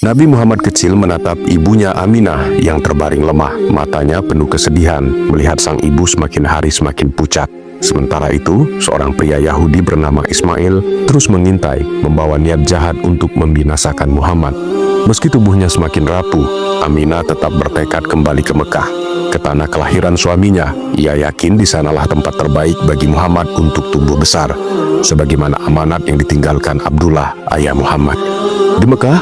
Nabi Muhammad kecil menatap ibunya Aminah yang terbaring lemah. Matanya penuh kesedihan melihat sang ibu semakin hari semakin pucat. Sementara itu, seorang pria Yahudi bernama Ismail terus mengintai, membawa niat jahat untuk membinasakan Muhammad. Meski tubuhnya semakin rapuh, Aminah tetap bertekad kembali ke Mekah, ke tanah kelahiran suaminya. Ia yakin di sanalah tempat terbaik bagi Muhammad untuk tumbuh besar, sebagaimana amanat yang ditinggalkan Abdullah, ayah Muhammad. Di Mekah,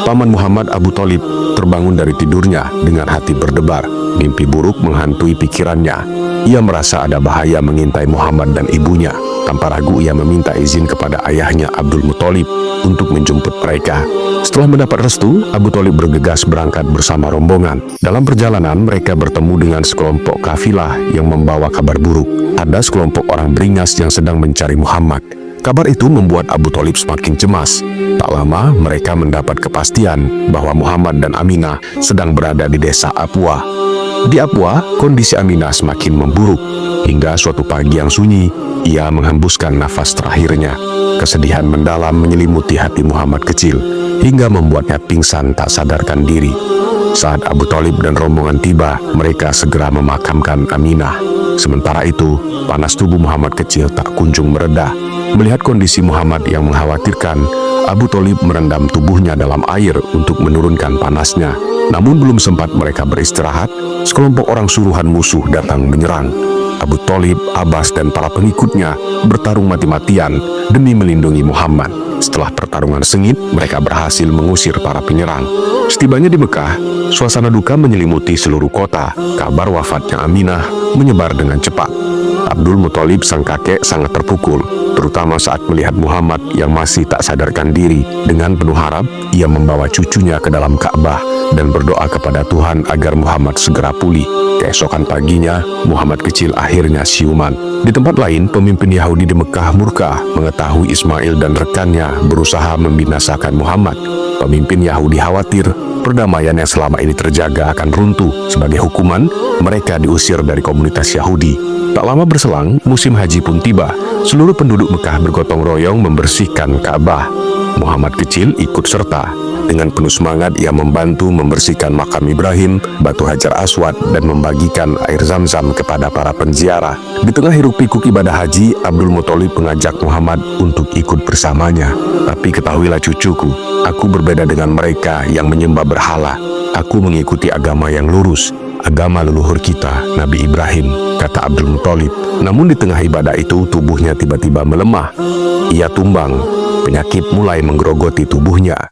paman Muhammad Abu Thalib terbangun dari tidurnya dengan hati berdebar. Mimpi buruk menghantui pikirannya. Ia merasa ada bahaya mengintai Muhammad dan ibunya. Tanpa ragu ia meminta izin kepada ayahnya Abdul Muthalib untuk menjemput mereka. Setelah mendapat restu, Abu Thalib bergegas berangkat bersama rombongan. Dalam perjalanan mereka bertemu dengan sekelompok kafilah yang membawa kabar buruk. Ada sekelompok orang beringas yang sedang mencari Muhammad. Kabar itu membuat Abu Thalib semakin cemas. Tak lama mereka mendapat kepastian bahwa Muhammad dan Aminah sedang berada di desa Apwa. Di Apwa, kondisi Aminah semakin memburuk. Hingga suatu pagi yang sunyi, ia menghembuskan nafas terakhirnya. Kesedihan mendalam menyelimuti hati Muhammad kecil, hingga membuatnya pingsan tak sadarkan diri. Saat Abu Thalib dan rombongan tiba, mereka segera memakamkan Aminah. Sementara itu, panas tubuh Muhammad kecil tak kunjung mereda. Melihat kondisi Muhammad yang mengkhawatirkan, Abu Thalib merendam tubuhnya dalam air untuk menurunkan panasnya. Namun belum sempat mereka beristirahat, sekelompok orang suruhan musuh datang menyerang. Abu Thalib, Abbas, dan para pengikutnya bertarung mati-matian demi melindungi Muhammad. Setelah pertarungan sengit, mereka berhasil mengusir para penyerang. Setibanya di Mekah, suasana duka menyelimuti seluruh kota. Kabar wafatnya Aminah menyebar dengan cepat. Abdul Muthalib sang kakek sangat terpukul, terutama saat melihat Muhammad yang masih tak sadarkan diri. Dengan penuh harap, ia membawa cucunya ke dalam Ka'bah dan berdoa kepada Tuhan agar Muhammad segera pulih. Keesokan paginya, Muhammad kecil akhirnya siuman. Di tempat lain, pemimpin Yahudi di Mekah murka mengetahui Ismail dan rekannya berusaha membinasakan Muhammad. Pemimpin Yahudi khawatir perdamaian yang selama ini terjaga akan runtuh. Sebagai hukuman, mereka diusir dari komunitas Yahudi. Tak lama berselang, musim haji pun tiba. Seluruh penduduk Mekah bergotong royong membersihkan Ka'bah. Muhammad kecil ikut serta. Dengan penuh semangat, ia membantu membersihkan makam Ibrahim, batu Hajar Aswad, dan membagikan air Zam-Zam kepada para penziarah. Di tengah hiruk-pikuk ibadah haji, Abdul Muthalib mengajak Muhammad untuk ikut bersamanya. Tapi ketahuilah cucuku, aku berbeda dengan mereka yang menyembah berhala. Aku mengikuti agama yang lurus, agama leluhur kita, Nabi Ibrahim, kata Abdul Muthalib. Namun di tengah ibadah itu, tubuhnya tiba-tiba melemah. Ia tumbang, penyakit mulai menggerogoti tubuhnya.